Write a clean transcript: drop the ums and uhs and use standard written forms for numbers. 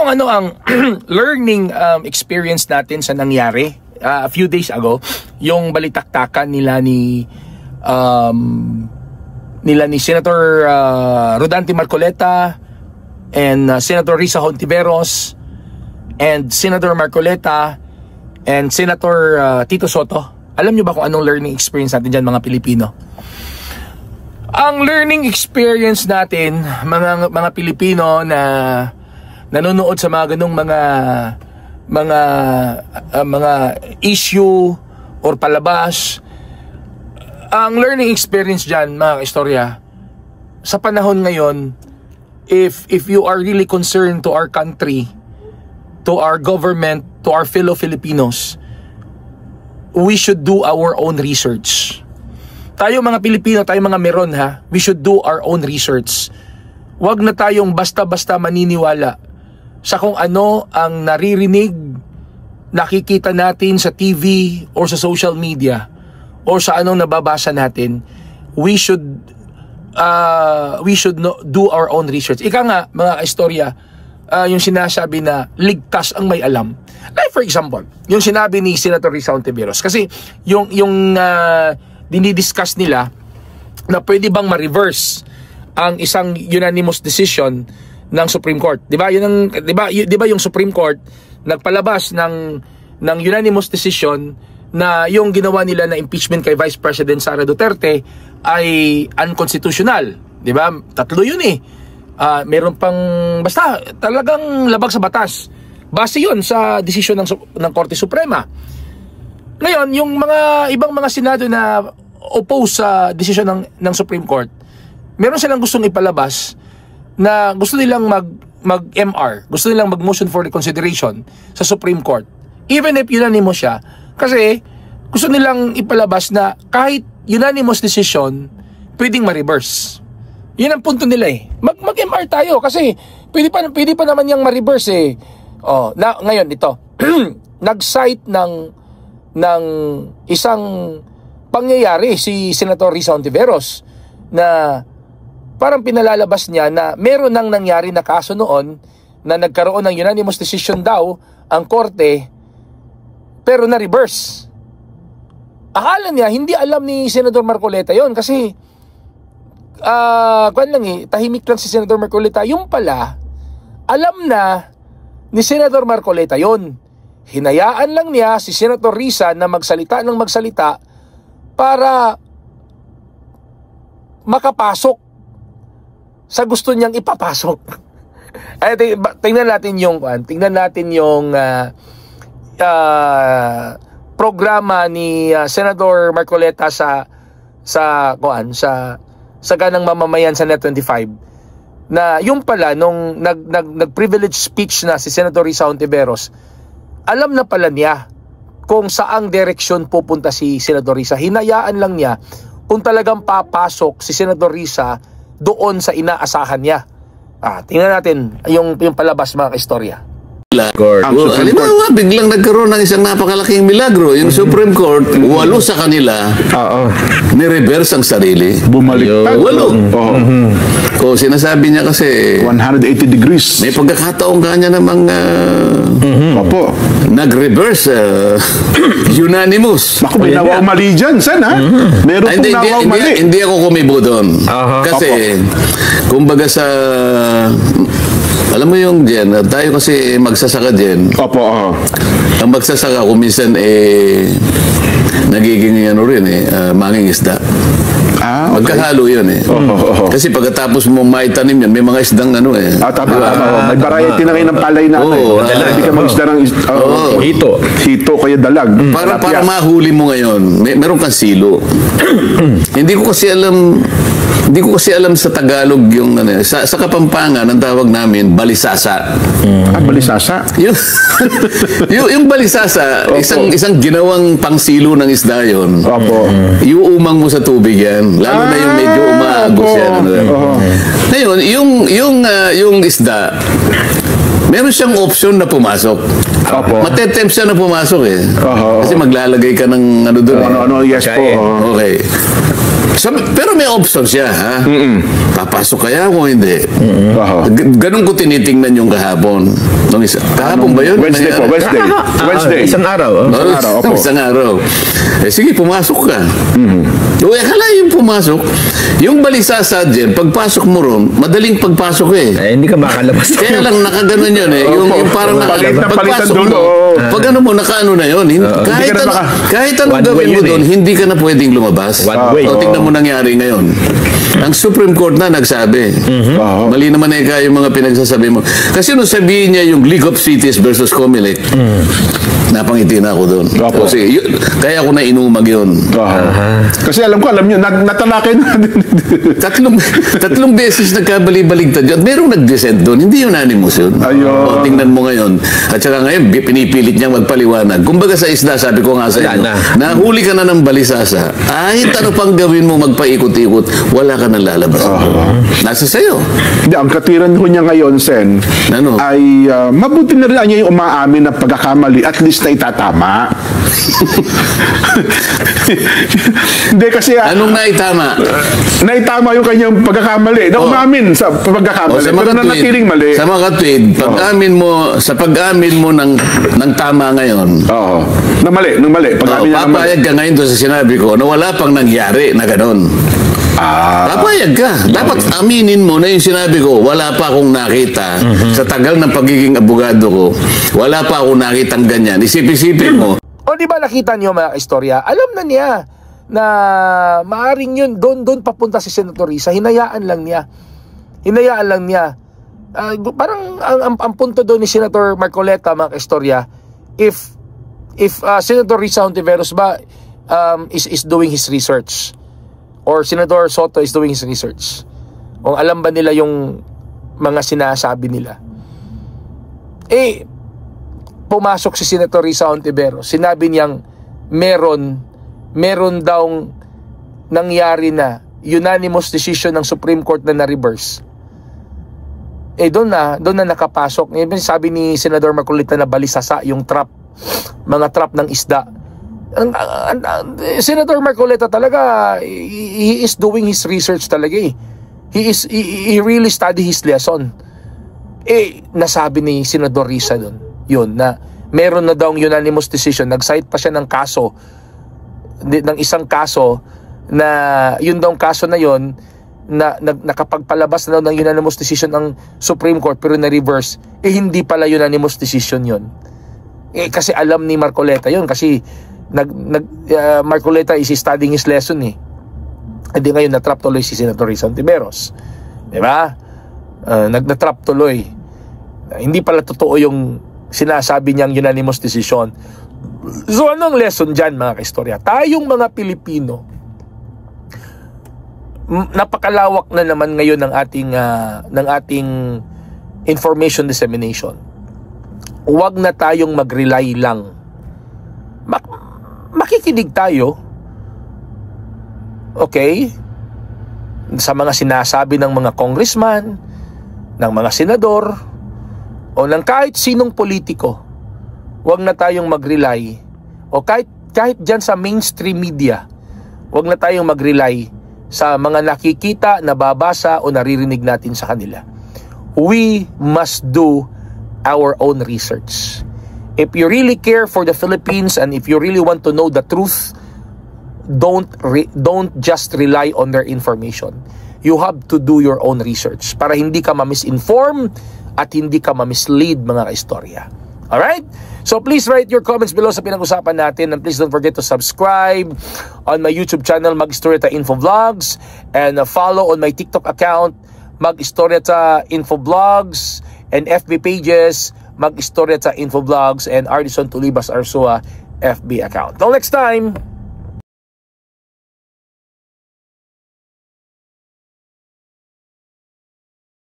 kung ano ang learning experience natin sa nangyari a few days ago, yung balitaktakan nila ni Senator Rodante Marcoleta and Senator Risa Hontiveros and Senator Marcoleta and Senator Tito Soto. Alam nyo ba kung anong learning experience natin dyan, mga Pilipino? Ang learning experience natin, mga Pilipino na nanonood sa mga ganung mga issue or palabas, ang learning experience dyan, mga istorya, sa panahon ngayon, if you are really concerned to our country, to our government, to our fellow Filipinos, we should do our own research. Tayo mga Pilipino, tayo mga meron ha, we should do our own research. Huwag na tayong basta-basta maniniwala sa kung ano ang naririnig, nakikita natin sa TV or sa social media or sa anong nababasa natin. We should do our own research. Ika nga, mga istorya, yung sinasabi na ligtas ang may alam. Like for example, yung sinabi ni Senator Risa Hontiveros, kasi yung dinidiscuss nila na pwede bang ma-reverse ang isang unanimous decision ng Supreme Court. 'Di ba? 'Di ba yung Supreme Court nagpalabas ng unanimous decision na yung ginawa nila na impeachment kay Vice President Sara Duterte ay unconstitutional. 'Di ba? Tatlo yun eh. Meron pang basta talagang labag sa batas. Base yun sa desisyon ng Korte Suprema. Ngayon, yung mga ibang mga senado na oppose sa desisyon ng Supreme Court, meron silang gustong ipalabas na gusto nilang mag-MR, gusto nilang mag-motion for reconsideration sa Supreme Court. Even if unanimous siya, kasi gusto nilang ipalabas na kahit unanimous decision, pwedeng ma-reverse. Yun ang punto nila eh. Mag-MR tayo kasi pwede pa naman yung ma-reverse eh. Ngayon ito, nag-cite ng isang pangyayari si Senator Risa Hontiveros na parang pinalalabas niya na meron nang nangyari na kaso noon na nagkaroon ng unanimous decision daw ang korte pero na-reverse. Akala niya, hindi alam ni Senator Marcoleta yon kasi tahimik lang si Senator Marcoleta. Yung pala, alam na ni Senator Marcoleta yon. Hinayaan lang niya si Senator Risa na magsalita ng magsalita para makapasok sa gusto niyang ipapasok. Ay, tingnan natin yung programa ni Senator Marcoleta sa ganang mamamayan sa Net25 na yung pala nung nag-privilege speech na si Senator Risa Hontiveros, alam na pala niya kung saang direksyon pupunta si Senator Risa. Hinayaan lang niya kung talagang papasok si Senator Risa doon sa inaasahan niya. Tingnan natin yung palabas, mga kaistorya. Halimbawa, biglang nagkaroon ng isang napakalaking milagro. Yung Supreme Court, 8 sa kanila, ni-reverse ang sarili. Bumaliktad. 8. Sinasabi niya kasi 180 degrees. May pagkakataong kanya namang nag-reverse unanimous. Naku, may nawang mali dyan, Sen, ha? Meron pong nawang mali. Hindi ako kumibo doon. Kasi, kumbaga sa... Alam mo yung dyan, tayo kasi magsasaka dyan. Ang magsasaka kung minsan nagiging manging isda. Magkahalo yun eh. Kasi pagkatapos mo maitanim yan, may mga isdang May variety na kayo ng palay natin. Hindi ka mag-isda ng hito kaya dalag. Para mahuli mo ngayon, meron kang silo. Hindi ko kasi alam sa Tagalog yung sa Kapampangan ang tawag namin balisasa. Balisasa? yung balisasa, isang ginawang pangsilo ng isda yun. Iuumang mo sa tubig yan. Lalo na yung medyo umaagos yan. Ngayon, yung isda, meron siyang option na pumasok. Matetempt siya na pumasok eh. Kasi maglalagay ka ng doon. Yes po. Okay. Pero may options siya, ha? Papasok kaya o hindi? Ganun ko tinitingnan yung kahapon. Kahapon ba yun? Wednesday po, Wednesday. Isang araw. Isang araw. Sige, pumasok ka. Akala yung pumasok, yung balisasa dyan, pagpasok mo ron, madaling pagpasok hindi ka makalabas. Kaya lang nakaganon yun yung parang pagpasok mo, pag ano mo, nakaano na yun. Kahit anong gawin mo doon, hindi ka na pwedeng lumabas. Tingnan mo nangyari ngayon. Ang Supreme Court na nagsabi. Mali naman yung mga pinagsasabi mo. Kasi nung sabihin niya yung League of Cities versus Comelec, napangiti na ako doon. Kasi kaya ako na inumag yun. Kasi alam nyo, natalakay na. tatlong beses nagkabali-baligtad yun. At merong nag-dissent doon. Hindi unanimous yun. Tingnan mo ngayon. At saka ngayon, pinipilit niyang magpaliwanag. Kumbaga sa isda, sabi ko nga sa inyo, nahuli ka na ng balisasa. Kahit ano pang gawin mo, magpaikot-ikot, wala ka nang lalabas. Nasa sa'yo. Ang katiran ko niya ngayon, Sen, ay mabuti na rin niya yung umaamin ng pagkakamali. At least na itatama. Hindi kasi... Anong naitama? Naitama yung kanyang pagkakamali. Na umamin sa pagkakamali. Pero nanatiling mali. Sa mga tweet, sa pag-amin mo ng tama ngayon. Na mali. Papayag ka ngayon doon sa sinabi ko na wala pang nangyari na gano'n. Papayag ka. Dapat aminin mo na yung sinabi ko, wala pa akong nakita sa tagal ng pagiging abogado ko. Wala pa akong nakitang ganyan. Isip-isipin mo. O di ba nakita niyo mga istorya? Alam na niya na maaring yun doon papunta si Senator Risa. Hinayaan lang niya. Parang ang punto doon ni Senator Marcoleta, mga istorya, if Senator Risa Hontiveros ba is doing his research, or Senator Soto is doing his research, o alam ba nila yung mga sinasabi nila, pumasok si Senator Risa Hontiveros, sinabi niyang meron daw nangyari na unanimous decision ng Supreme Court na na-reverse. Doon na nakapasok. Sabi ni Senador Marcoleta na balisasa yung mga trap ng isda. Senator Marcoleta talaga, he is doing his research talaga. He really study his lesson. Nasabi ni Senador Risa doon yun, na meron na daw unanimous decision. Nag-cite pa siya ng isang kaso na yun daw kaso na yun na nakapagpalabas na daw ng unanimous decision ng Supreme Court pero na-reverse. Hindi pala unanimous decision yun. Kasi alam ni Marcoleta yun, kasi Marcoleta is studying his lesson Hindi ngayon na-trap tuloy si Senator Risa Hontiveros. Diba? Na-trap tuloy. Hindi pala totoo yung sinasabi niyang unanimous decision. So anong lesson dyan, mga kaistorya? Tayong mga Pilipino, napakalawak na naman ngayon ng ating information dissemination. Huwag na tayong mag-rely lang. Makikinig tayo, okay, sa mga sinasabi ng mga congressman, ng mga senador, o ng kahit sinong politiko. Huwag na tayong mag-rely, o kahit dyan sa mainstream media, huwag na tayong mag-rely sa mga nakikita, nababasa o naririnig natin sa kanila. We must do our own research. If you really care for the Philippines and if you really want to know the truth, don't just rely on their information. You have to do your own research para hindi ka ma-misinform at hindi ka ma-mislead, mga kaistorya. Alright? So please write your comments below sa pinag-usapan natin, and please don't forget to subscribe on my YouTube channel, Mag-Istorya Info Vlogs, and follow on my TikTok account, Mag-Istorya Info Vlogs, and FB pages, Mag-Istorya Info Vlogs, and Ardison Tulibas Arsua FB account. Till next time!